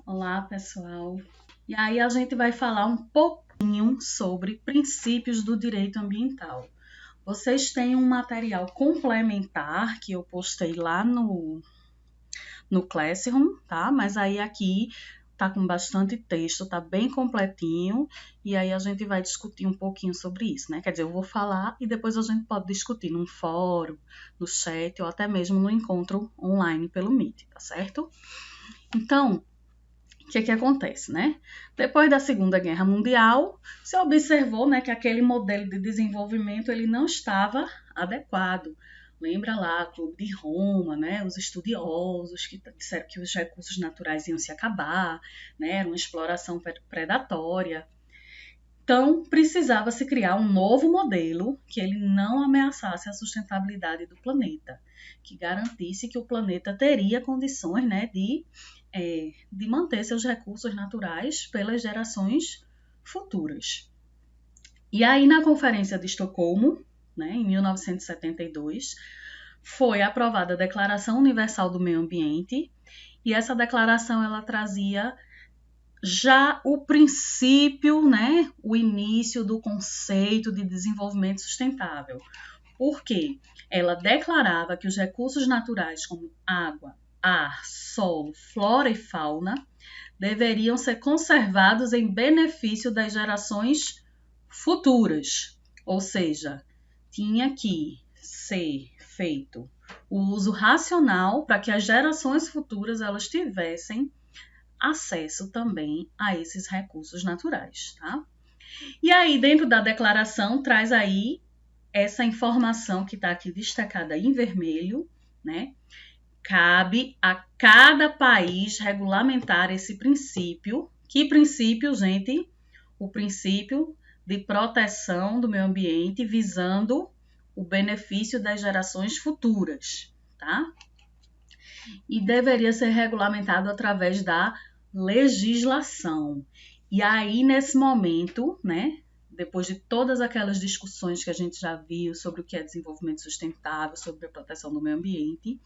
Olá, pessoal. E aí a gente vai falar um pouquinho sobre princípios do direito ambiental. Vocês têm um material complementar que eu postei lá no Classroom, tá? Mas aí aqui tá com bastante texto, tá bem completinho, e aí a gente vai discutir um pouquinho sobre isso, né? Quer dizer, eu vou falar e depois a gente pode discutir num fórum, no chat ou até mesmo no encontro online pelo Meet, tá certo? Então, o que acontece, né? Depois da Segunda Guerra Mundial, se observou, né, que aquele modelo de desenvolvimento ele não estava adequado. Lembra lá, Clube de Roma, né, os estudiosos que disseram que os recursos naturais iam se acabar, né, era uma exploração predatória. Então, precisava se criar um novo modelo que ele não ameaçasse a sustentabilidade do planeta, que garantisse que o planeta teria condições, né, de manter seus recursos naturais pelas gerações futuras. E aí, na Conferência de Estocolmo, né, em 1972, foi aprovada a Declaração Universal do Meio Ambiente, e essa declaração ela trazia já o princípio, né, o início do conceito de desenvolvimento sustentável. Por quê? Ela declarava que os recursos naturais como água, ar, solo, flora e fauna deveriam ser conservados em benefício das gerações futuras. Ou seja, tinha que ser feito o uso racional para que as gerações futuras elas tivessem acesso também a esses recursos naturais, tá? E aí, dentro da declaração, traz aí essa informação que está aqui destacada em vermelho, né? Cabe a cada país regulamentar esse princípio. Que princípio, gente? O princípio de proteção do meio ambiente visando o benefício das gerações futuras, tá? E deveria ser regulamentado através da legislação. E aí, nesse momento, né, depois de todas aquelas discussões que a gente já viu sobre o que é desenvolvimento sustentável, sobre a proteção do meio ambiente,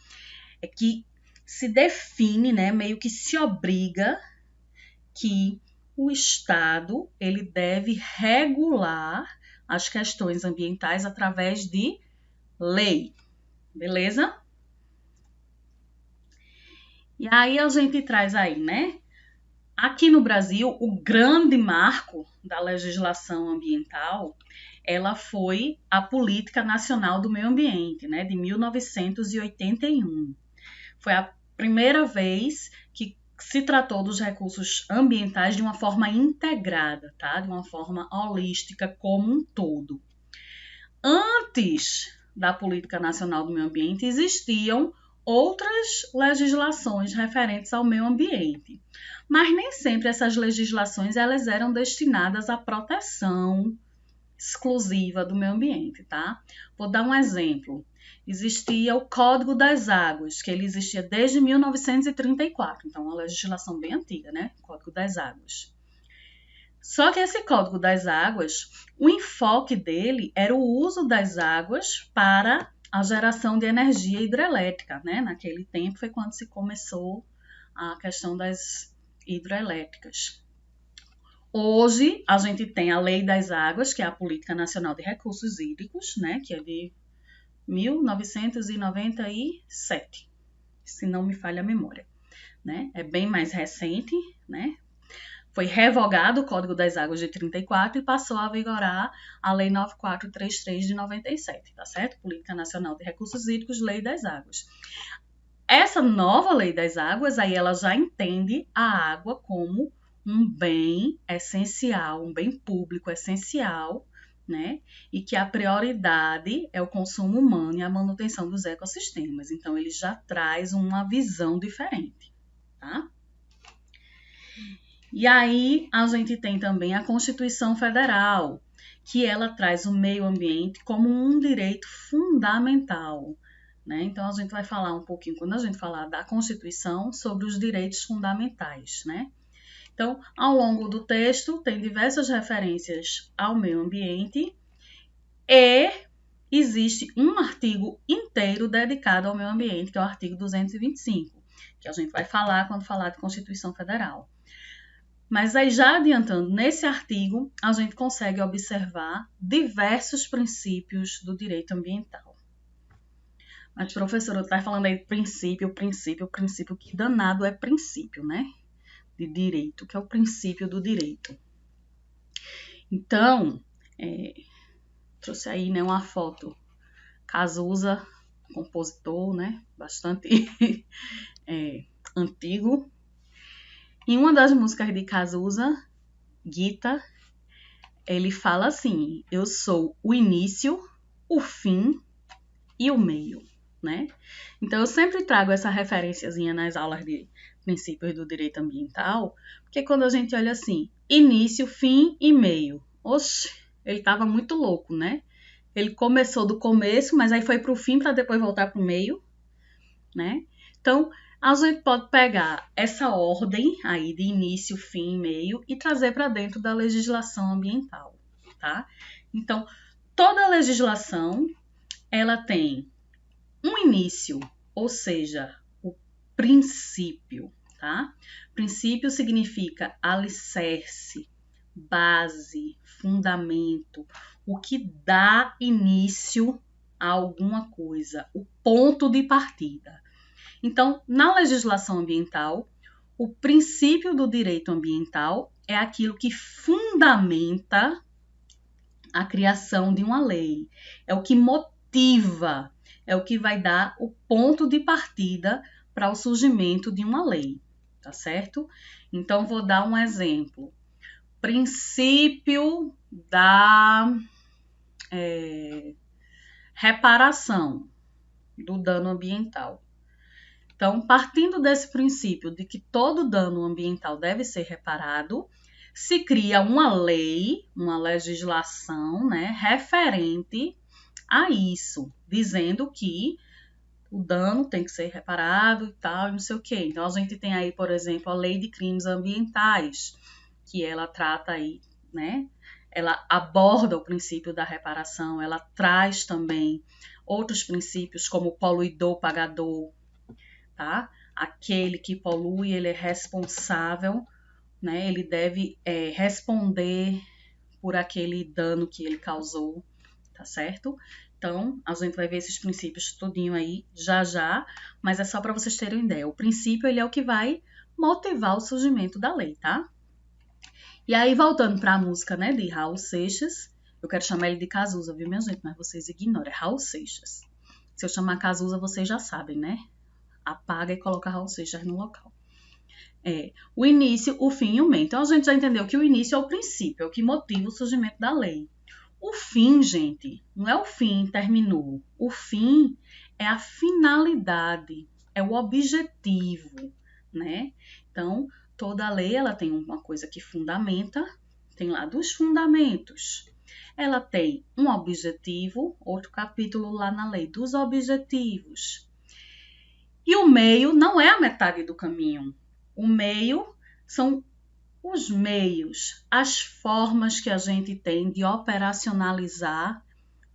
é que se define, né, meio que se obriga que o Estado ele deve regular as questões ambientais através de lei, beleza? E aí a gente traz aí, né? Aqui no Brasil, o grande marco da legislação ambiental, ela foi a Política Nacional do Meio Ambiente, né, de 1981. Foi a primeira vez que se tratou dos recursos ambientais de uma forma integrada, tá? De uma forma holística como um todo. Antes da Política Nacional do Meio Ambiente, existiam outras legislações referentes ao meio ambiente. Mas nem sempre essas legislações elas eram destinadas à proteção exclusiva do meio ambiente, tá? Vou dar um exemplo. Existia o Código das Águas, que ele existia desde 1934, então uma legislação bem antiga, né? Código das Águas. Só que esse Código das Águas, o enfoque dele era o uso das águas para a geração de energia hidrelétrica, né? Naquele tempo foi quando se começou a questão das hidrelétricas. Hoje, a gente tem a Lei das Águas, que é a Política Nacional de Recursos Hídricos, né? Que é de 1997, se não me falha a memória, né? É bem mais recente, né? Foi revogado o Código das Águas de 34 e passou a vigorar a Lei 9433 de 97, tá certo? Política Nacional de Recursos Hídricos, Lei das Águas. Essa nova Lei das Águas, aí ela já entende a água como um bem essencial, um bem público essencial, né? E que a prioridade é o consumo humano e a manutenção dos ecossistemas. Então, ele já traz uma visão diferente, tá? E aí a gente tem também a Constituição Federal, que ela traz o meio ambiente como um direito fundamental, né? Então a gente vai falar um pouquinho, quando a gente falar da Constituição, sobre os direitos fundamentais, né? Então, ao longo do texto, tem diversas referências ao meio ambiente e existe um artigo inteiro dedicado ao meio ambiente, que é o artigo 225. que a gente vai falar quando falar de Constituição Federal. Mas aí, já adiantando, nesse artigo, a gente consegue observar diversos princípios do direito ambiental. Mas, professora, eu estava falando aí de princípio, que danado é princípio, né? De direito, que é o princípio do direito. Então, trouxe aí, né, uma foto. Cazuza, compositor, né? Bastante antigo. Em uma das músicas de Cazuza, Gita, ele fala assim: eu sou o início, o fim e o meio, né? Então, eu sempre trago essa referenciazinha nas aulas de princípios do direito ambiental, porque quando a gente olha assim, início, fim e meio, oxe, ele estava muito louco, né? Ele começou do começo, mas aí foi para o fim para depois voltar para o meio, né? Então, a gente pode pegar essa ordem aí de início, fim e meio e trazer para dentro da legislação ambiental, tá? Então, toda legislação, ela tem um início, ou seja, o princípio, tá? Princípio significa alicerce, base, fundamento, o que dá início a alguma coisa, o ponto de partida. Então, na legislação ambiental, o princípio do direito ambiental é aquilo que fundamenta a criação de uma lei, é o que motiva, é o que vai dar o ponto de partida para o surgimento de uma lei, tá certo? Então, vou dar um exemplo. Princípio da reparação do dano ambiental. Então, partindo desse princípio de que todo dano ambiental deve ser reparado, se cria uma lei, uma legislação, né, referente a isso, dizendo que o dano tem que ser reparado e tal, e não sei o quê. Então, a gente tem aí, por exemplo, a Lei de Crimes Ambientais, que ela trata aí, né, ela aborda o princípio da reparação, ela traz também outros princípios como poluidor-pagador, tá? Aquele que polui, ele é responsável, né? Ele deve responder por aquele dano que ele causou, tá certo? Então, a gente vai ver esses princípios tudinho aí já, mas é só para vocês terem ideia. O princípio, ele é o que vai motivar o surgimento da lei, tá? E aí, voltando para a música, né, de Raul Seixas, eu quero chamar ele de Cazuza, viu, minha gente? Mas vocês ignoram, é Raul Seixas. Se eu chamar Cazuza, vocês já sabem, né? Apaga e coloca Raul Seixas no local. O início, o fim e o meio. Então, a gente já entendeu que o início é o princípio, é o que motiva o surgimento da lei. O fim, gente, não é o fim, terminou. O fim é a finalidade, é o objetivo, né? Então, toda lei, ela tem uma coisa que fundamenta, tem lá dos fundamentos. Ela tem um objetivo, outro capítulo lá na lei, dos objetivos. E o meio não é a metade do caminho. O meio são os meios, as formas que a gente tem de operacionalizar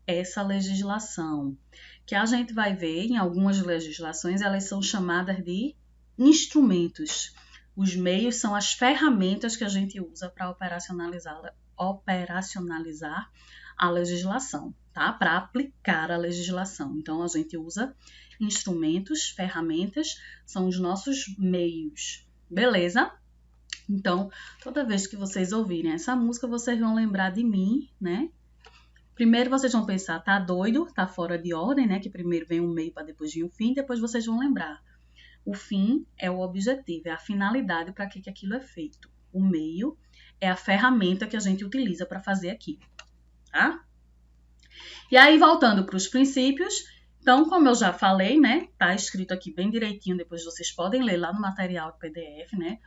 essa legislação, que a gente vai ver em algumas legislações, elas são chamadas de instrumentos. Os meios são as ferramentas que a gente usa para operacionalizar a legislação, tá? Para aplicar a legislação. Então, a gente usa instrumentos, ferramentas, são os nossos meios. Beleza? Então, toda vez que vocês ouvirem essa música, vocês vão lembrar de mim, né? Primeiro vocês vão pensar, tá doido, tá fora de ordem, né? Que primeiro vem o meio para depois vir o fim, depois vocês vão lembrar. O fim é o objetivo, é a finalidade para que aquilo é feito. O meio é a ferramenta que a gente utiliza para fazer aquilo, tá? E aí, voltando para os princípios, então, como eu já falei, né? Tá escrito aqui bem direitinho, depois vocês podem ler lá no material PDF, né?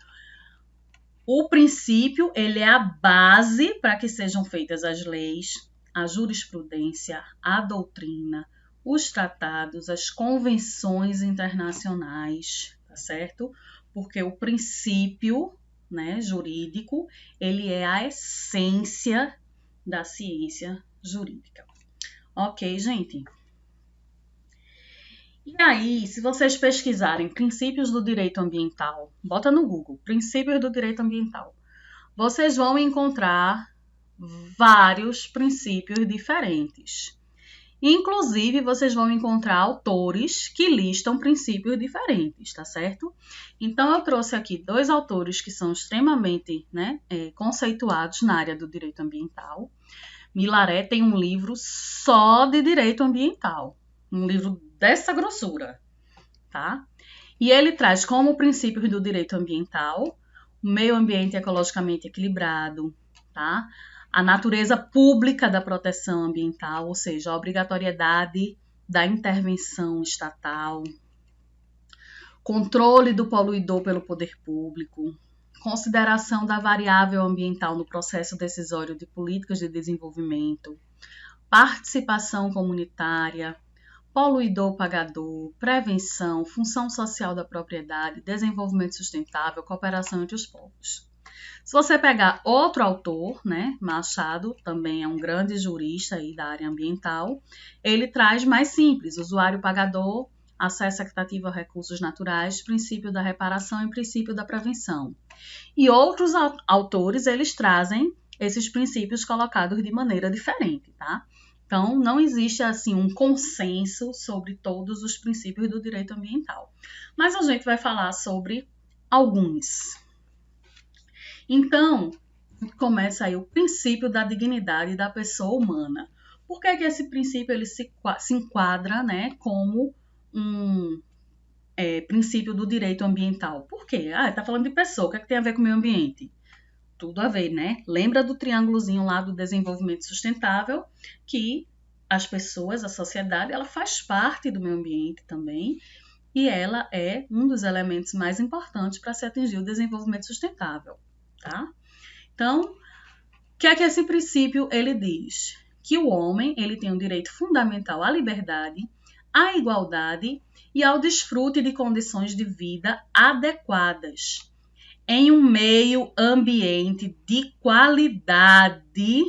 O princípio, ele é a base para que sejam feitas as leis, a jurisprudência, a doutrina, os tratados, as convenções internacionais, tá certo? Porque o princípio, né, jurídico, ele é a essência da ciência jurídica. Ok, gente? E aí, se vocês pesquisarem princípios do direito ambiental, bota no Google, princípios do direito ambiental, vocês vão encontrar vários princípios diferentes. Inclusive, vocês vão encontrar autores que listam princípios diferentes, tá certo? Então, eu trouxe aqui 2 autores que são extremamente conceituados na área do direito ambiental. Milaré tem um livro só de direito ambiental, um livro dessa grossura, tá? E ele traz como princípios do direito ambiental o meio ambiente ecologicamente equilibrado, tá? A natureza pública da proteção ambiental, ou seja, a obrigatoriedade da intervenção estatal, controle do poluidor pelo poder público, consideração da variável ambiental no processo decisório de políticas de desenvolvimento, participação comunitária, poluidor pagador, prevenção, função social da propriedade, desenvolvimento sustentável, cooperação entre os povos. Se você pegar outro autor, Machado, também é um grande jurista aí da área ambiental, ele traz mais simples, usuário pagador, acesso equitativo a recursos naturais, princípio da reparação e princípio da prevenção. E outros autores, eles trazem esses princípios colocados de maneira diferente, tá? Então, não existe assim um consenso sobre todos os princípios do direito ambiental. Mas a gente vai falar sobre alguns. Então, começa aí o princípio da dignidade da pessoa humana. Por que esse princípio ele se enquadra, como um princípio do direito ambiental? Por quê? Está falando de pessoa, o que tem a ver com o meio ambiente? Tudo a ver, né? Lembra do triângulozinho lá do desenvolvimento sustentável, que as pessoas, a sociedade, ela faz parte do meio ambiente também, e ela é um dos elementos mais importantes para se atingir o desenvolvimento sustentável, tá? Então, o que é que esse princípio ele diz? Que o homem ele tem um direito fundamental à liberdade, à igualdade e ao desfrute de condições de vida adequadas em um meio ambiente de qualidade,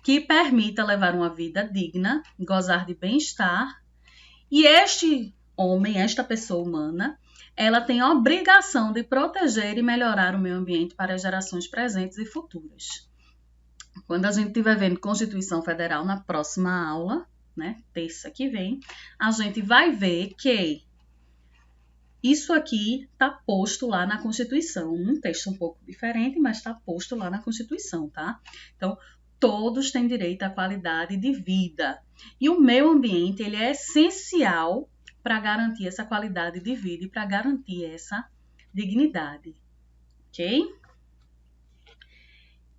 que permita levar uma vida digna, gozar de bem-estar. E este homem, esta pessoa humana, ela tem a obrigação de proteger e melhorar o meio ambiente para as gerações presentes e futuras. Quando a gente estiver vendo Constituição Federal na próxima aula, terça que vem, a gente vai ver que isso aqui está posto lá na Constituição. Um texto um pouco diferente, mas está posto lá na Constituição, tá? Então, todos têm direito à qualidade de vida. E o meio ambiente, ele é essencial para garantir essa qualidade de vida e para garantir essa dignidade, ok?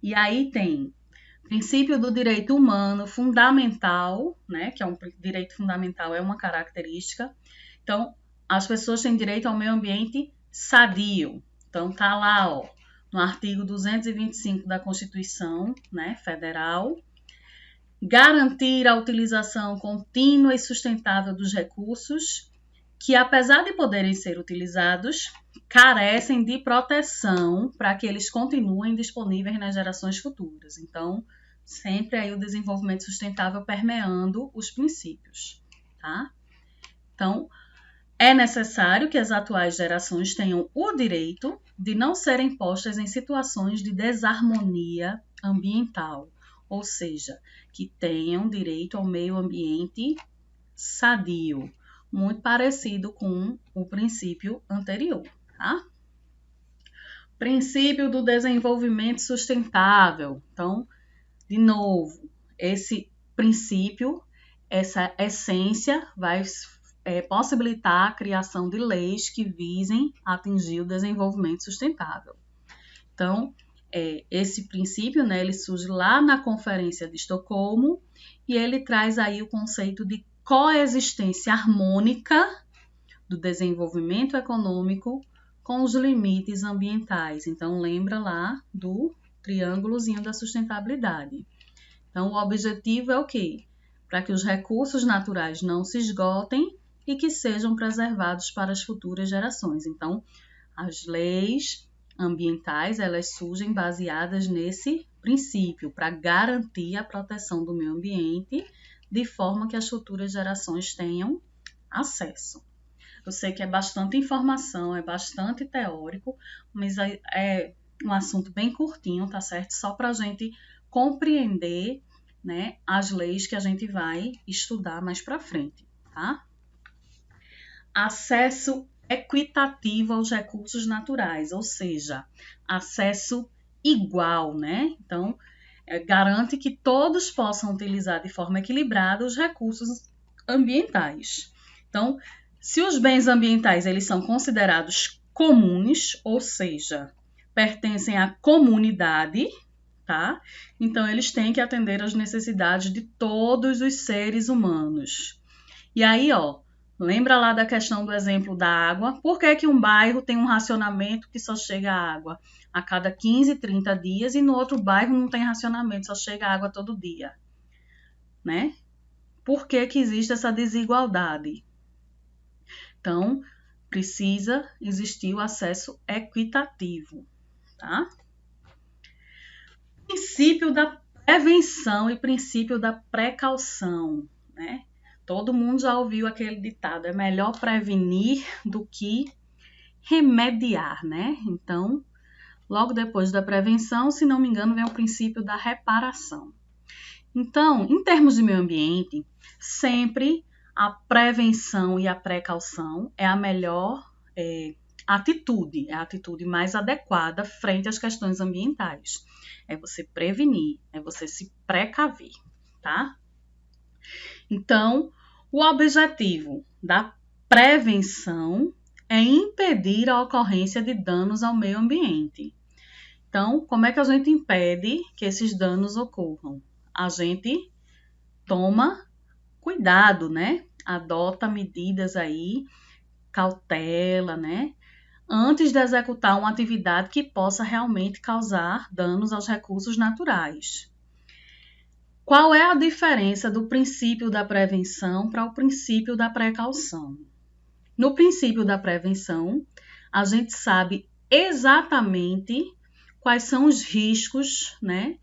E aí tem princípio do direito humano fundamental, que é um direito fundamental, é uma característica. Então, as pessoas têm direito ao meio ambiente sadio. Então, tá lá, no artigo 225 da Constituição, Federal. Garantir a utilização contínua e sustentável dos recursos que, apesar de poderem ser utilizados, carecem de proteção para que eles continuem disponíveis nas gerações futuras. Então, sempre aí o desenvolvimento sustentável permeando os princípios, tá? Então, é necessário que as atuais gerações tenham o direito de não serem postas em situações de desarmonia ambiental, ou seja, que tenham direito ao meio ambiente sadio, muito parecido com o princípio anterior, tá? Princípio do desenvolvimento sustentável. Então, de novo, esse princípio, essa essência vai possibilitar a criação de leis que visem atingir o desenvolvimento sustentável. Então, esse princípio, ele surge lá na Conferência de Estocolmo e ele traz aí o conceito de coexistência harmônica do desenvolvimento econômico com os limites ambientais. Então, lembra lá do triângulozinho da sustentabilidade. Então, o objetivo é o quê? Para que os recursos naturais não se esgotem e que sejam preservados para as futuras gerações. Então, as leis ambientais, elas surgem baseadas nesse princípio, para garantir a proteção do meio ambiente, de forma que as futuras gerações tenham acesso. Eu sei que é bastante informação, é bastante teórico, mas é um assunto bem curtinho, tá certo? Só para a gente compreender, né, as leis que a gente vai estudar mais para frente, tá? Acesso equitativo aos recursos naturais, ou seja, acesso igual, né? Então, garante que todos possam utilizar de forma equilibrada os recursos ambientais. Então, se os bens ambientais eles são considerados comuns, ou seja, pertencem à comunidade, tá? Então, eles têm que atender às necessidades de todos os seres humanos. E aí, ó, lembra lá da questão do exemplo da água? Por que um bairro tem um racionamento que só chega água a cada 15, 30 dias e no outro bairro não tem racionamento, só chega água todo dia, né? Por que existe essa desigualdade? Então, precisa existir o acesso equitativo, tá? Princípio da prevenção e princípio da precaução, né? Todo mundo já ouviu aquele ditado, é melhor prevenir do que remediar, né? Então, logo depois da prevenção, se não me engano, vem o princípio da reparação. Então, em termos de meio ambiente, sempre a prevenção e a precaução é a melhor atitude, é a atitude mais adequada frente às questões ambientais. É você prevenir, é você se precaver, tá? Então, o objetivo da prevenção é impedir a ocorrência de danos ao meio ambiente. Então, como é que a gente impede que esses danos ocorram? A gente toma cuidado, né? Adota medidas aí, cautela, né? Antes de executar uma atividade que possa realmente causar danos aos recursos naturais. Qual é a diferença do princípio da prevenção para o princípio da precaução? No princípio da prevenção, a gente sabe exatamente quais são os riscos, né,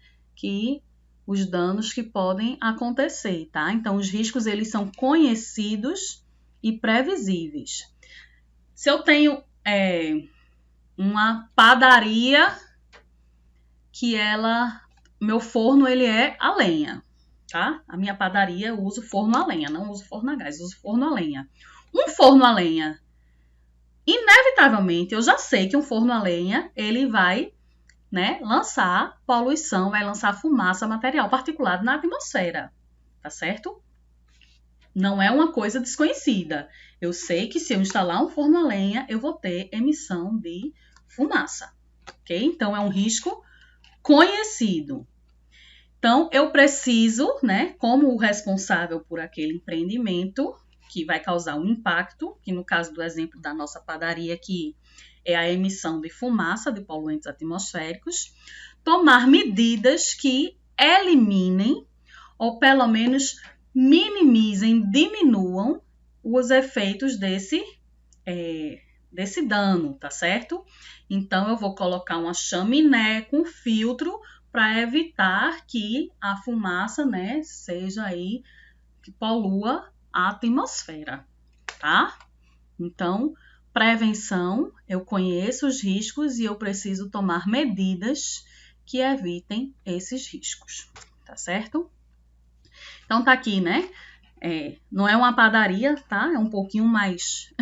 os danos que podem acontecer, tá? Então, os riscos, eles são conhecidos e previsíveis. Se eu tenho uma padaria que meu forno, ele é a lenha, tá? A minha padaria, eu uso forno a lenha, não uso forno a gás, uso forno a lenha. Um forno a lenha, inevitavelmente, eu já sei que um forno a lenha, ele vai, né, lançar poluição, vai lançar fumaça, material particulado na atmosfera, tá certo? Não é uma coisa desconhecida. Eu sei que se eu instalar um forno a lenha, eu vou ter emissão de fumaça, ok? Então, é um risco conhecido. Então, eu preciso, né, como o responsável por aquele empreendimento, que vai causar um impacto, que no caso do exemplo da nossa padaria aqui, é a emissão de fumaça, de poluentes atmosféricos, tomar medidas que eliminem, ou pelo menos minimizem, diminuam os efeitos desse dano, tá certo? Então, eu vou colocar uma chaminé com filtro para evitar que a fumaça, né, seja aí, que polua a atmosfera, tá? Então, prevenção, eu conheço os riscos e eu preciso tomar medidas que evitem esses riscos, tá certo? Então, tá aqui, né? Não é uma padaria, tá? É um pouquinho mais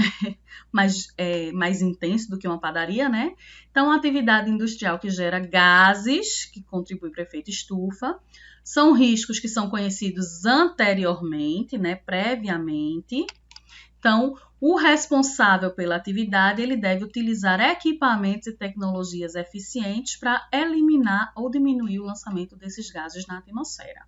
intenso do que uma padaria, né? Então, atividade industrial que gera gases, que contribui para o efeito estufa, são riscos que são conhecidos anteriormente, né? Previamente. Então, o responsável pela atividade, ele deve utilizar equipamentos e tecnologias eficientes para eliminar ou diminuir o lançamento desses gases na atmosfera.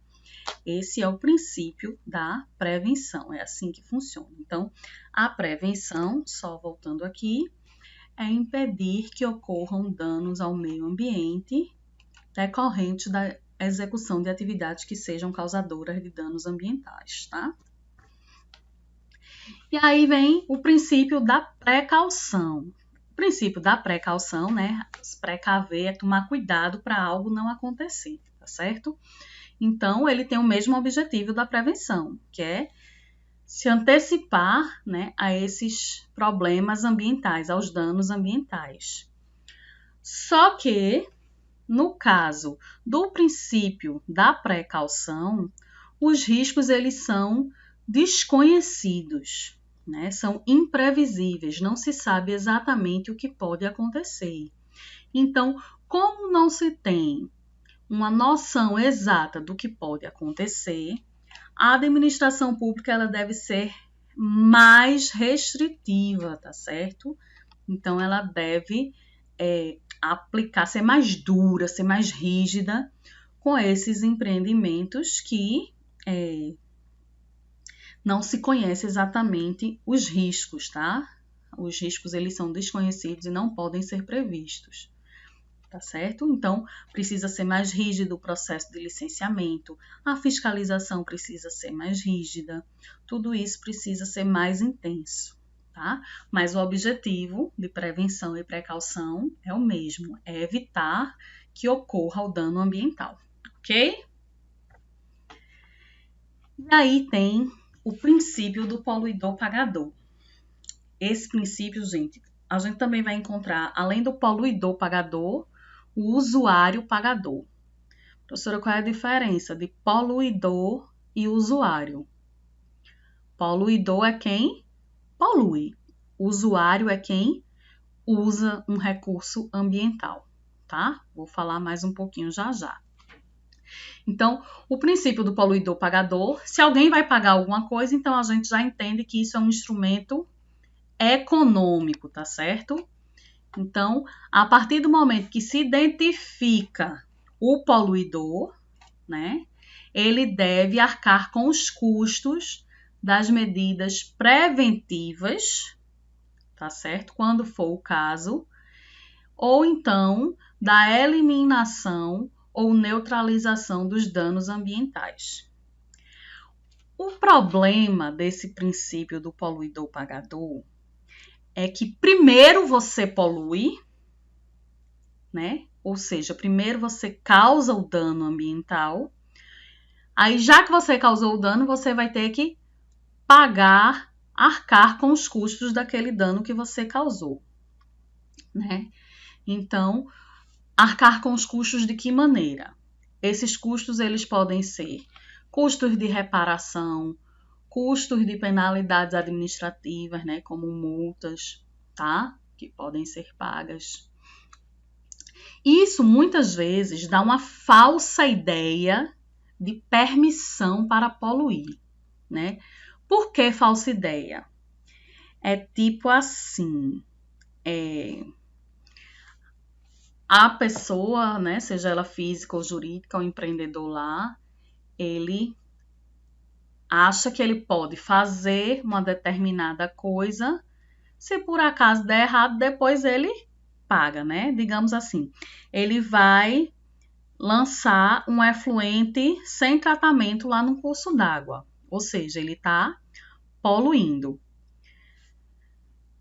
Esse é o princípio da prevenção, é assim que funciona. Então, a prevenção, só voltando aqui, é impedir que ocorram danos ao meio ambiente decorrentes da execução de atividades que sejam causadoras de danos ambientais, tá? E aí vem o princípio da precaução. O princípio da precaução, né? Se precaver é tomar cuidado para algo não acontecer, tá certo? Então, ele tem o mesmo objetivo da prevenção, que é se antecipar, né, a esses problemas ambientais, aos danos ambientais. Só que, no caso do princípio da precaução, os riscos eles são desconhecidos, né? São imprevisíveis, não se sabe exatamente o que pode acontecer. Então, como não se tem uma noção exata do que pode acontecer, a administração pública ela deve ser mais restritiva, tá certo? Então, ela deve aplicar, ser mais dura, ser mais rígida com esses empreendimentos que não se conhece exatamente os riscos, tá? Os riscos, eles são desconhecidos e não podem ser previstos, tá certo? Então, precisa ser mais rígido o processo de licenciamento, a fiscalização precisa ser mais rígida, tudo isso precisa ser mais intenso, tá? Mas o objetivo de prevenção e precaução é o mesmo, é evitar que ocorra o dano ambiental, ok? E aí tem o princípio do poluidor-pagador. Esse princípio, gente, a gente também vai encontrar, além do poluidor-pagador, o usuário-pagador. Professora, qual é a diferença de poluidor e usuário? Poluidor é quem polui. Usuário é quem usa um recurso ambiental, tá? Vou falar mais um pouquinho já já. Então, o princípio do poluidor-pagador, se alguém vai pagar alguma coisa, então a gente já entende que isso é um instrumento econômico, tá certo? Então, a partir do momento que se identifica o poluidor, né, ele deve arcar com os custos das medidas preventivas, tá certo? Quando for o caso, ou então da eliminação ou neutralização dos danos ambientais. O problema desse princípio do poluidor-pagador é que primeiro você polui, né? Ou seja, primeiro você causa o dano ambiental. Aí, já que você causou o dano, você vai ter que pagar, arcar com os custos daquele dano que você causou, né? Então, arcar com os custos de que maneira? Esses custos, eles podem ser custos de reparação, custos de penalidades administrativas, né, como multas, tá? Que podem ser pagas. Isso, muitas vezes, dá uma falsa ideia de permissão para poluir, né? Por que falsa ideia? É tipo assim, a pessoa, né, seja ela física ou jurídica, o empreendedor lá, ele acha que ele pode fazer uma determinada coisa, se por acaso der errado, depois ele paga, né? Digamos assim, ele vai lançar um efluente sem tratamento lá no curso d'água, ou seja, ele está poluindo.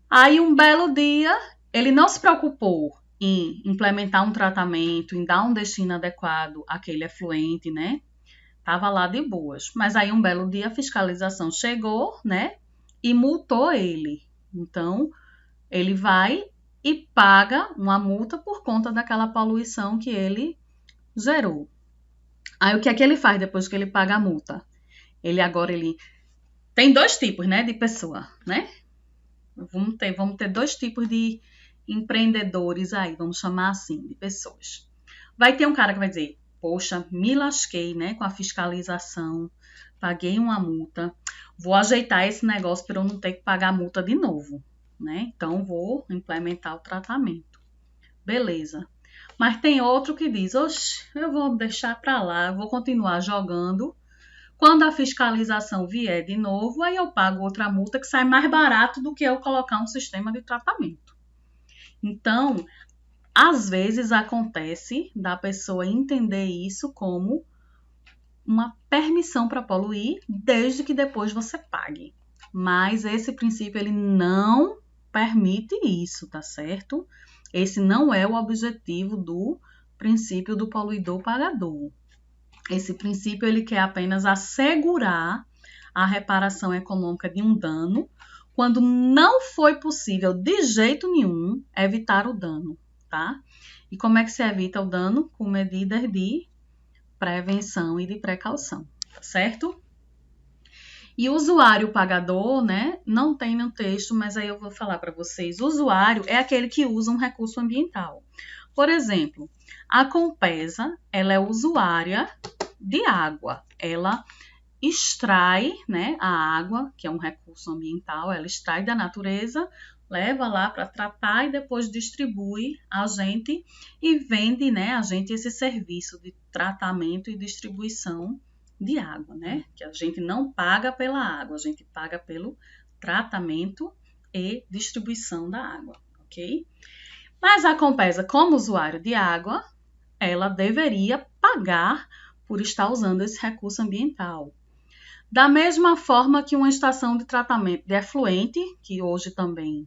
Aí, um belo dia, ele não se preocupou em implementar um tratamento, em dar um destino adequado àquele efluente, né? Tava lá de boas. Mas aí, um belo dia, a fiscalização chegou, né? E multou ele. Então, ele vai e paga uma multa por conta daquela poluição que ele gerou. Aí, o que é que ele faz depois que ele paga a multa? Ele tem dois tipos, né, de pessoa, né? Vamos ter dois tipos de empreendedores aí, vamos chamar assim, de pessoas. Vai ter um cara que vai dizer, poxa, me lasquei, né, com a fiscalização, paguei uma multa, vou ajeitar esse negócio para eu não ter que pagar a multa de novo, né? Então, vou implementar o tratamento. Beleza. Mas tem outro que diz, oxe, eu vou deixar para lá, eu vou continuar jogando. Quando a fiscalização vier de novo, aí eu pago outra multa que sai mais barato do que eu colocar um sistema de tratamento. Então, às vezes acontece da pessoa entender isso como uma permissão para poluir, desde que depois você pague. Mas esse princípio ele não permite isso, tá certo? Esse não é o objetivo do princípio do poluidor-pagador. Esse princípio ele quer apenas assegurar a reparação econômica de um dano quando não foi possível de jeito nenhum evitar o dano, tá? E como é que se evita o dano? Com medidas de prevenção e de precaução, tá certo? E o usuário pagador, né, não tem no texto, mas aí eu vou falar para vocês. O usuário é aquele que usa um recurso ambiental. Por exemplo, a Compesa, ela é usuária de água. Ela extrai, né, a água, que é um recurso ambiental, ela extrai da natureza, leva lá para tratar e depois distribui a gente e vende, né, a gente esse serviço de tratamento e distribuição de água, né? Que a gente não paga pela água, a gente paga pelo tratamento e distribuição da água, ok? Mas a Compesa, como usuário de água, ela deveria pagar por estar usando esse recurso ambiental. Da mesma forma que uma estação de tratamento de efluente, que hoje também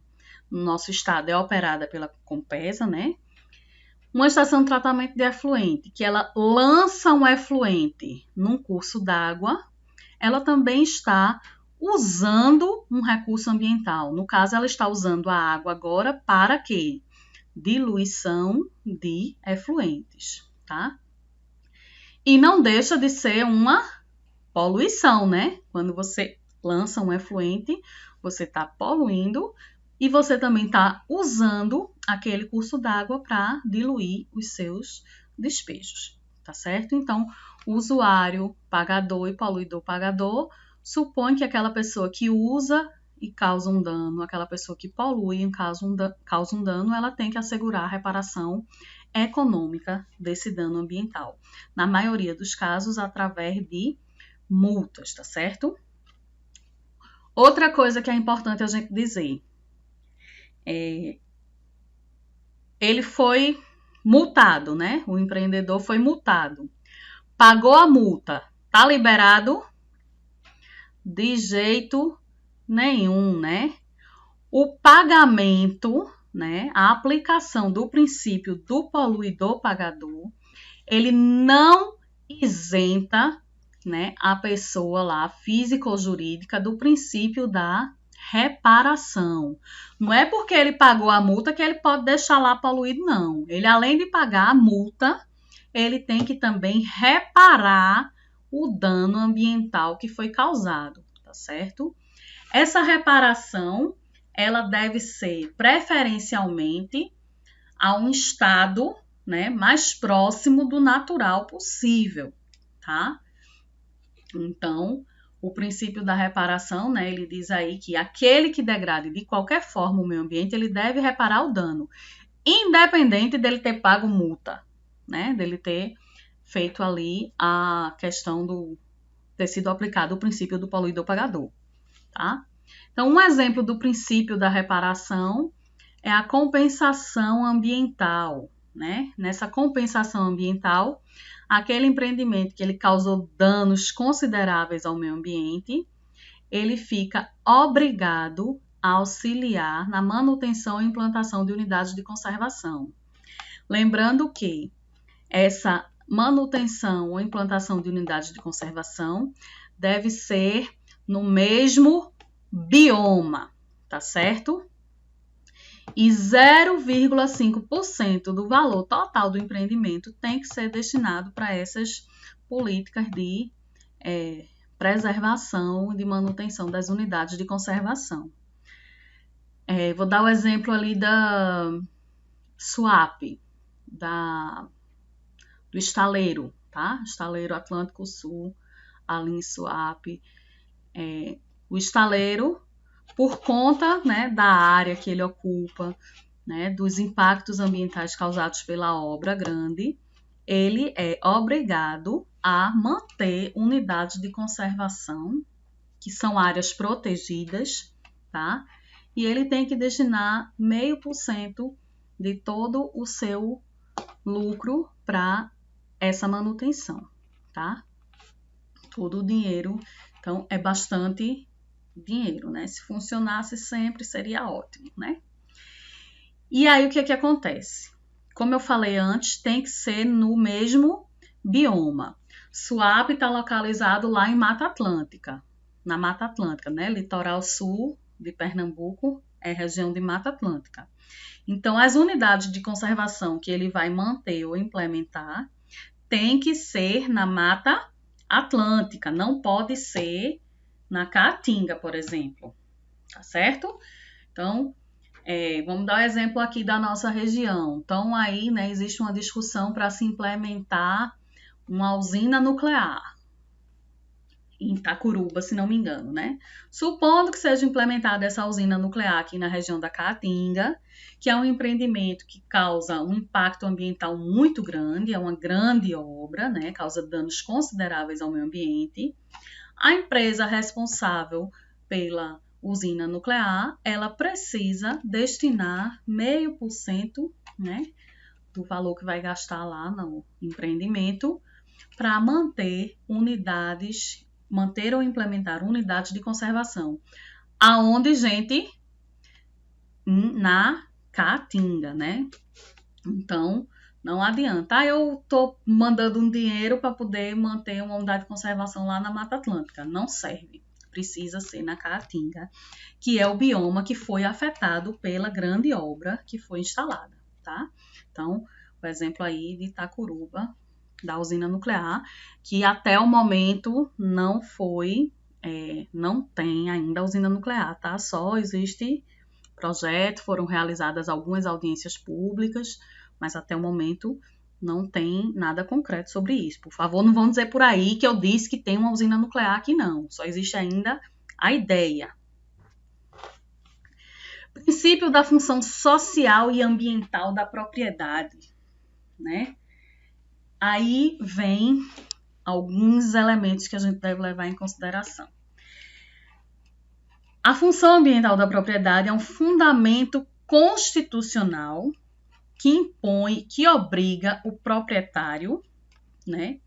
no nosso estado é operada pela Compesa, né? Uma estação de tratamento de efluente, que ela lança um efluente num curso d'água, ela também está usando um recurso ambiental. No caso, ela está usando a água agora para quê? Diluição de efluentes, tá? E não deixa de ser uma poluição, né? Quando você lança um efluente, você está poluindo e você também está usando aquele curso d'água para diluir os seus despejos, tá certo? Então, o usuário pagador e poluidor pagador supõe que aquela pessoa que usa e causa um dano, aquela pessoa que polui e causa um dano, ela tem que assegurar a reparação econômica desse dano ambiental. Na maioria dos casos, através de multas, tá certo? Outra coisa que é importante a gente dizer, ele foi multado, né? O empreendedor foi multado. Pagou a multa, tá liberado? De jeito nenhum, né? O pagamento, né? A aplicação do princípio do poluidor pagador, ele não isenta, né, a pessoa lá, física ou jurídica, do princípio da reparação. Não é porque ele pagou a multa que ele pode deixar lá poluído, não. Ele, além de pagar a multa, ele tem que também reparar o dano ambiental que foi causado, tá certo? Essa reparação, ela deve ser preferencialmente a um estado, né, mais próximo do natural possível, tá? Então, o princípio da reparação, né, ele diz aí que aquele que degrade de qualquer forma o meio ambiente, ele deve reparar o dano, independente dele ter pago multa, né, dele ter feito ali a questão do ter sido aplicado o princípio do poluidor pagador, tá? Então, um exemplo do princípio da reparação é a compensação ambiental, né? Nessa compensação ambiental, aquele empreendimento que ele causou danos consideráveis ao meio ambiente, ele fica obrigado a auxiliar na manutenção e implantação de unidades de conservação. Lembrando que essa manutenção ou implantação de unidades de conservação deve ser no mesmo bioma, tá certo? E 0,5% do valor total do empreendimento tem que ser destinado para essas políticas de preservação e de manutenção das unidades de conservação. Vou dar o exemplo ali da Suape, do estaleiro, tá? Estaleiro Atlântico Sul, ali em Suape. O estaleiro, por conta, né, da área que ele ocupa, né, dos impactos ambientais causados pela obra grande, ele é obrigado a manter unidades de conservação, que são áreas protegidas, tá? E ele tem que destinar 0,5% de todo o seu lucro para essa manutenção, tá? Todo o dinheiro, então, é bastante dinheiro, né? Se funcionasse sempre, seria ótimo, né? E aí, o que é que acontece? Como eu falei antes, tem que ser no mesmo bioma. Suape está localizado lá em Mata Atlântica, na Mata Atlântica, né? Litoral sul de Pernambuco é região de Mata Atlântica. Então, as unidades de conservação que ele vai manter ou implementar tem que ser na Mata Atlântica, não pode ser na Caatinga, por exemplo, tá certo? Então, vamos dar um exemplo aqui da nossa região. Então, aí, né, existe uma discussão para se implementar uma usina nuclear em Itacuruba, se não me engano, né? Supondo que seja implementada essa usina nuclear aqui na região da Caatinga, que é um empreendimento que causa um impacto ambiental muito grande, é uma grande obra, né? Causa danos consideráveis ao meio ambiente. A empresa responsável pela usina nuclear, ela precisa destinar 0,5%, né, do valor que vai gastar lá no empreendimento para manter ou implementar unidades de conservação. Aonde, gente? Na Caatinga, né? Então, não adianta. Eu estou mandando um dinheiro para poder manter uma unidade de conservação lá na Mata Atlântica. Não serve. Precisa ser na Caatinga, que é o bioma que foi afetado pela grande obra que foi instalada, tá? Então, o exemplo aí de Itacuruba, da usina nuclear, que até o momento não tem ainda usina nuclear, tá? Só existe projeto, foram realizadas algumas audiências públicas, mas até o momento não tem nada concreto sobre isso. Por favor, não vão dizer por aí que eu disse que tem uma usina nuclear aqui, não. Só existe ainda a ideia. Princípio da função social e ambiental da propriedade, né? Aí vem alguns elementos que a gente deve levar em consideração. A função ambiental da propriedade é um fundamento constitucional que impõe, que obriga o proprietário, né,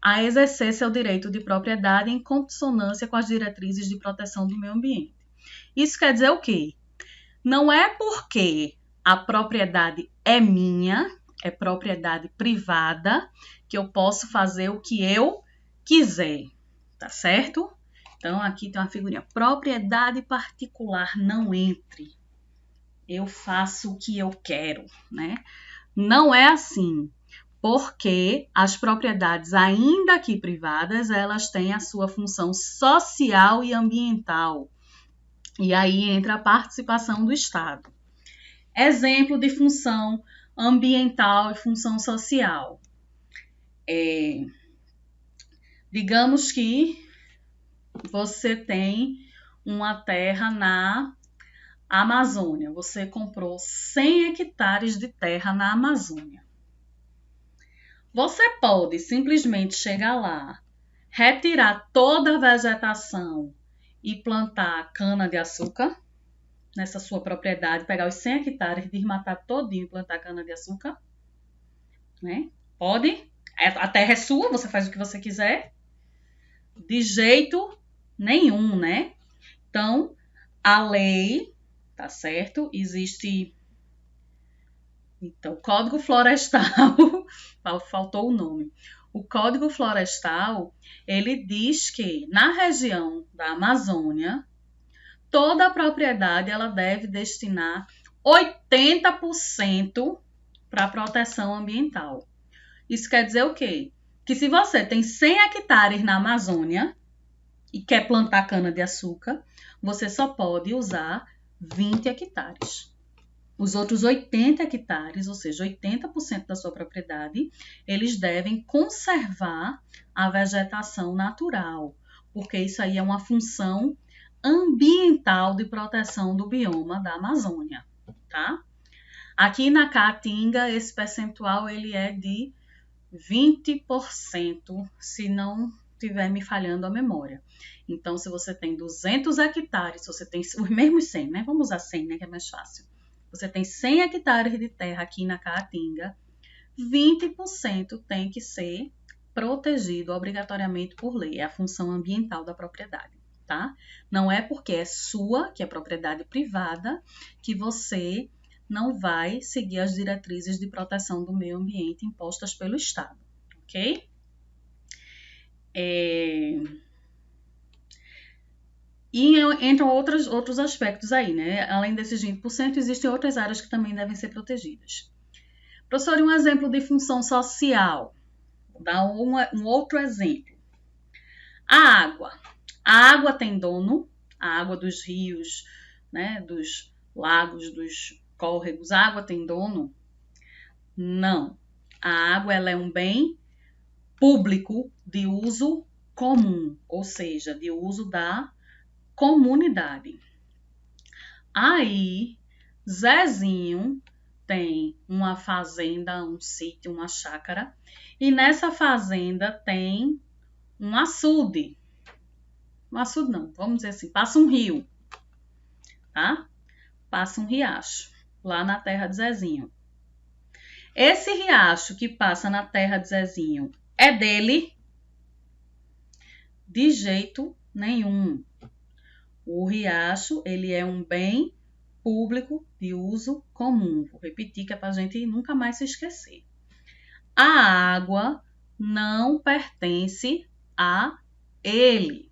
a exercer seu direito de propriedade em consonância com as diretrizes de proteção do meio ambiente. Isso quer dizer o quê? Não é porque a propriedade é minha, é propriedade privada, que eu posso fazer o que eu quiser, tá certo? Então, aqui tem uma figurinha. Propriedade particular, não entre. Eu faço o que eu quero, né? Não é assim, porque as propriedades, ainda que privadas, elas têm a sua função social e ambiental. E aí entra a participação do Estado. Exemplo de função ambiental e função social. Digamos que você tem uma terra na Amazônia. Você comprou 100 hectares de terra na Amazônia. Você pode simplesmente chegar lá, retirar toda a vegetação e plantar cana-de-açúcar nessa sua propriedade, pegar os 100 hectares, desmatar todinho e plantar cana-de-açúcar, né? Pode. A terra é sua, você faz o que você quiser. De jeito nenhum, né? Então, a lei, tá certo? Existe, então, Código Florestal, faltou o nome. O Código Florestal, ele diz que na região da Amazônia, toda a propriedade ela deve destinar 80% para proteção ambiental. Isso quer dizer o quê? Que se você tem 100 hectares na Amazônia e quer plantar cana-de-açúcar, você só pode usar 20 hectares. Os outros 80 hectares, ou seja, 80% da sua propriedade, eles devem conservar a vegetação natural, porque isso aí é uma função ambiental de proteção do bioma da Amazônia, tá? Aqui na Caatinga, esse percentual ele é de 20%, se não estiver me falhando a memória. Então, se você tem 200 hectares, se você tem os mesmos 100, né? Vamos usar 100, né? Que é mais fácil. Você tem 100 hectares de terra aqui na Caatinga, 20% tem que ser protegido obrigatoriamente por lei. É a função ambiental da propriedade, tá? Não é porque é sua, que é propriedade privada, que você não vai seguir as diretrizes de proteção do meio ambiente impostas pelo Estado, ok? E entram outros aspectos aí, né? Além desses 20%, existem outras áreas que também devem ser protegidas. Professor, um exemplo de função social. Vou dar um outro exemplo. A água. A água tem dono, a água dos rios, né, dos lagos, dos córregos. A água tem dono? Não. A água ela é um bem público de uso comum, ou seja, de uso da comunidade. Aí, Zezinho tem uma fazenda, um sítio, uma chácara, e nessa fazenda tem um açude. Um açude não, vamos dizer assim, passa um rio, tá? Passa um riacho lá na terra de Zezinho. Esse riacho que passa na terra de Zezinho é dele? De jeito nenhum. O riacho, ele é um bem público de uso comum. Vou repetir que é para a gente nunca mais se esquecer. A água não pertence a ele.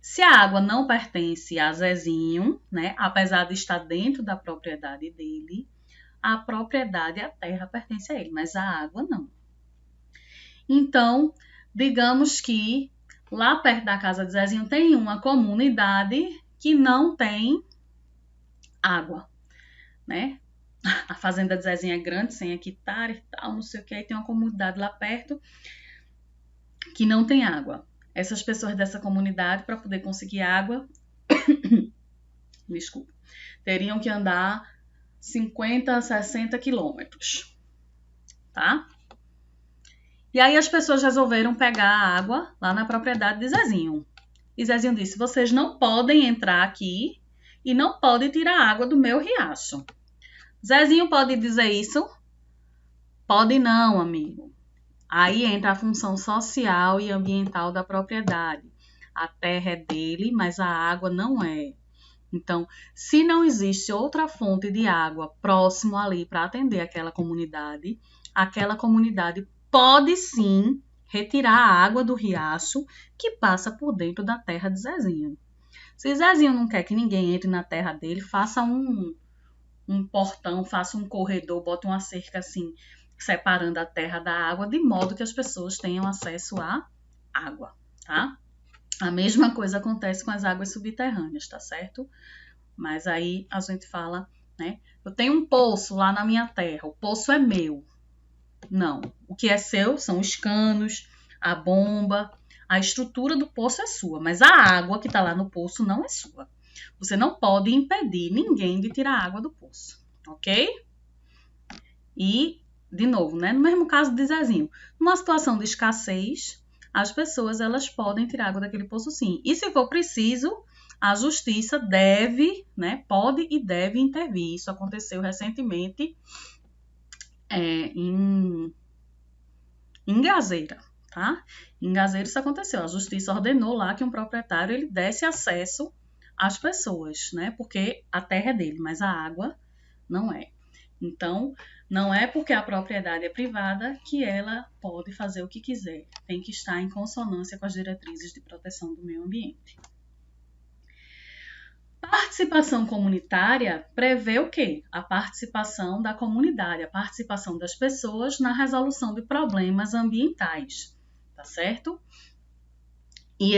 Se a água não pertence a Zezinho, né, apesar de estar dentro da propriedade dele, a propriedade, a terra pertence a ele, mas a água não. Então, digamos que lá perto da casa de Zezinho tem uma comunidade que não tem água, né? A fazenda de Zezinho é grande, 100 hectares e tal, não sei o que, aí tem uma comunidade lá perto que não tem água. Essas pessoas dessa comunidade, para poder conseguir água, desculpa, teriam que andar 50, 60 quilômetros, tá? E aí as pessoas resolveram pegar a água lá na propriedade de Zezinho. E Zezinho disse, vocês não podem entrar aqui e não podem tirar a água do meu riacho. Zezinho pode dizer isso? Pode não, amigo. Aí entra a função social e ambiental da propriedade. A terra é dele, mas a água não é. Então, se não existe outra fonte de água próximo ali para atender aquela comunidade pode sim retirar a água do riacho que passa por dentro da terra de Zezinho. Se Zezinho não quer que ninguém entre na terra dele, faça um portão, faça um corredor, bote uma cerca assim, separando a terra da água, de modo que as pessoas tenham acesso à água, tá? A mesma coisa acontece com as águas subterrâneas, tá certo? Mas aí a gente fala, né? Eu tenho um poço lá na minha terra, o poço é meu. Não, o que é seu são os canos, a bomba, a estrutura do poço é sua, mas a água que está lá no poço não é sua. Você não pode impedir ninguém de tirar a água do poço, ok? E, de novo, né, no mesmo caso de Zezinho, numa situação de escassez, as pessoas elas podem tirar água daquele poço sim. E se for preciso, a justiça deve, né, pode e deve intervir. Isso aconteceu recentemente em Gazeira, tá? Em Gazeira isso aconteceu. A justiça ordenou lá que um proprietário ele desse acesso às pessoas, né? Porque a terra é dele, mas a água não é. Então, não é porque a propriedade é privada que ela pode fazer o que quiser. Tem que estar em consonância com as diretrizes de proteção do meio ambiente. Participação comunitária prevê o quê? A participação da comunidade, a participação das pessoas na resolução de problemas ambientais, tá certo? E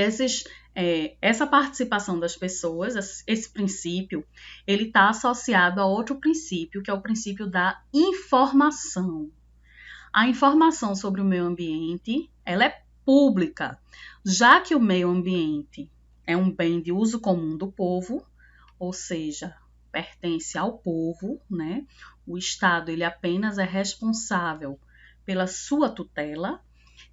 essa participação das pessoas, esse princípio, ele está associado a outro princípio, que é o princípio da informação. A informação sobre o meio ambiente, ela é pública, já que o meio ambiente é um bem de uso comum do povo, ou seja, pertence ao povo, né? O Estado ele apenas é responsável pela sua tutela.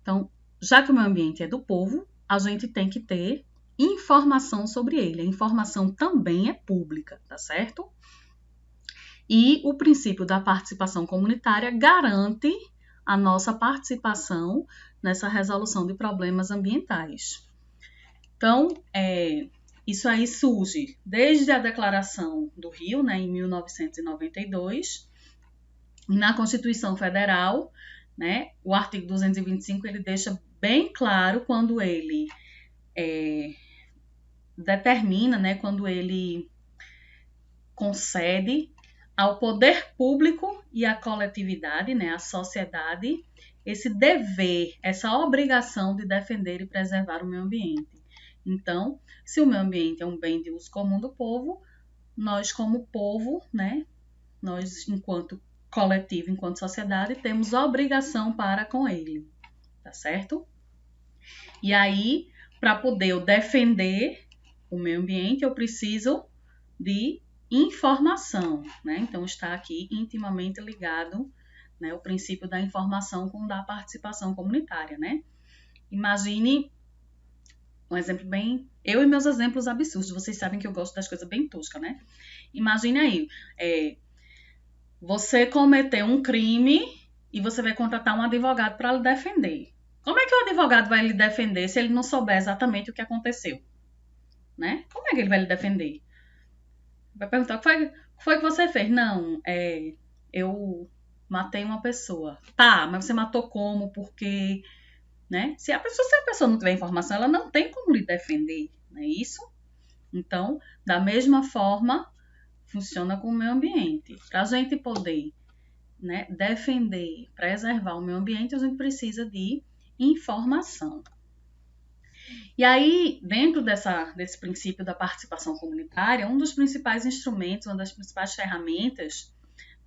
Então, já que o meio ambiente é do povo, a gente tem que ter informação sobre ele. A informação também é pública, tá certo? E o princípio da participação comunitária garante a nossa participação nessa resolução de problemas ambientais. Então, isso aí surge desde a Declaração do Rio, né, em 1992, e na Constituição Federal, né, o artigo 225 ele deixa bem claro quando ele determina, né, quando ele concede ao poder público e à coletividade, né, à sociedade, esse dever, essa obrigação de defender e preservar o meio ambiente. Então, se o meio ambiente é um bem de uso comum do povo, nós como povo, né, nós enquanto coletivo, enquanto sociedade, temos obrigação para com ele, tá certo? E aí, para poder eu defender o meio ambiente, eu preciso de informação, né? Então, está aqui intimamente ligado, né, o princípio da informação com o da participação comunitária, né? Imagine um exemplo bem... Eu e meus exemplos absurdos, vocês sabem que eu gosto das coisas bem toscas, né? Imagine aí, você cometeu um crime e você vai contratar um advogado para lhe defender. Como é que o advogado vai lhe defender se ele não souber exatamente o que aconteceu? Né? Como é que ele vai lhe defender? Vai perguntar, o que foi que você fez? Não, eu matei uma pessoa. Tá, mas você matou como? Porque, né? Se a pessoa não tiver informação, ela não tem como lhe defender, não é isso? Então, da mesma forma, funciona com o meio ambiente. Para a gente poder, né, defender, preservar o meio ambiente, a gente precisa de informação. E aí, dentro desse princípio da participação comunitária, um dos principais instrumentos, uma das principais ferramentas,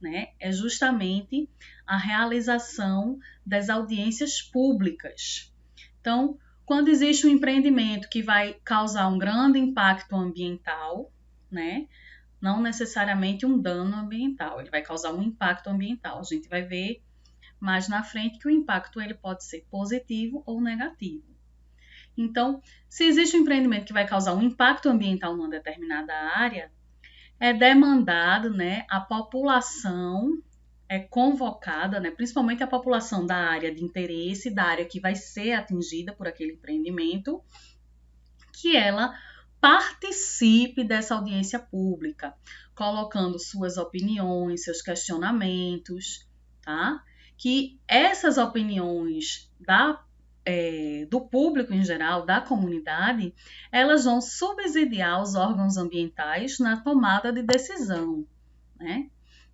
né, é justamente a realização das audiências públicas. Então, quando existe um empreendimento que vai causar um grande impacto ambiental, né, não necessariamente um dano ambiental, ele vai causar um impacto ambiental. A gente vai ver mais na frente que o impacto ele pode ser positivo ou negativo. Então, se existe um empreendimento que vai causar um impacto ambiental numa determinada área, é demandado, né, a população é convocada, né, principalmente a população da área de interesse, da área que vai ser atingida por aquele empreendimento, que ela participe dessa audiência pública, colocando suas opiniões, seus questionamentos, tá? Que essas opiniões do público em geral, da comunidade, elas vão subsidiar os órgãos ambientais na tomada de decisão, né?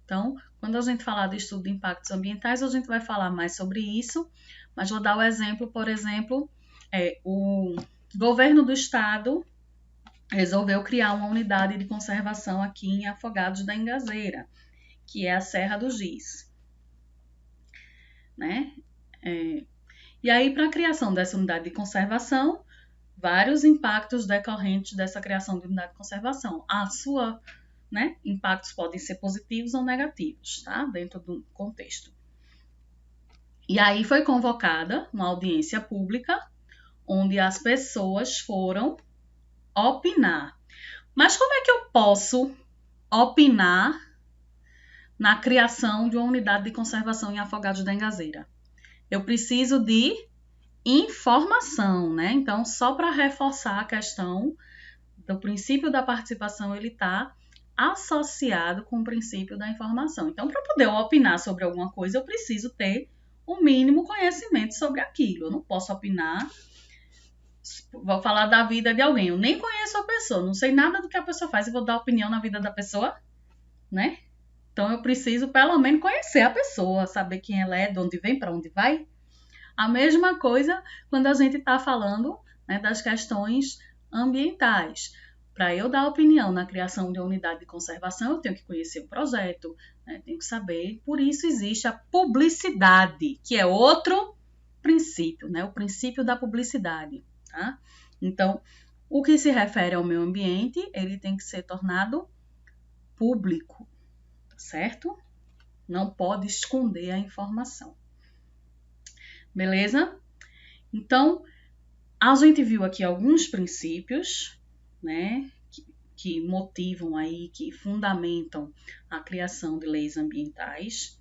Então, quando a gente falar de estudo de impactos ambientais, a gente vai falar mais sobre isso, mas vou dar o exemplo, por exemplo, o governo do estado resolveu criar uma unidade de conservação aqui em Afogados da Ingazeira, que é a Serra do Giz, né? E aí, para a criação dessa unidade de conservação, vários impactos decorrentes dessa criação de unidade de conservação. Impactos podem ser positivos ou negativos, tá? Dentro do contexto. E aí foi convocada uma audiência pública, onde as pessoas foram opinar. Mas como é que eu posso opinar na criação de uma unidade de conservação em Afogados da Ingazeira? Eu preciso de informação, né? Então, só para reforçar a questão do princípio da participação, ele está associado com o princípio da informação. Então, para poder opinar sobre alguma coisa, eu preciso ter o mínimo conhecimento sobre aquilo. Eu não posso opinar, vou falar da vida de alguém, eu nem conheço a pessoa, não sei nada do que a pessoa faz e vou dar opinião na vida da pessoa, né? Então, eu preciso pelo menos conhecer a pessoa, saber quem ela é, de onde vem, para onde vai. A mesma coisa quando a gente está falando, né, das questões ambientais. Para eu dar opinião na criação de uma unidade de conservação, eu tenho que conhecer o projeto, né, tenho que saber. Por isso existe a publicidade, que é outro princípio, né, o princípio da publicidade. Tá? Então, o que se refere ao meio ambiente, ele tem que ser tornado público, certo? Não pode esconder a informação. Beleza? Então, a gente viu aqui alguns princípios, né, que motivam aí, que fundamentam a criação de leis ambientais.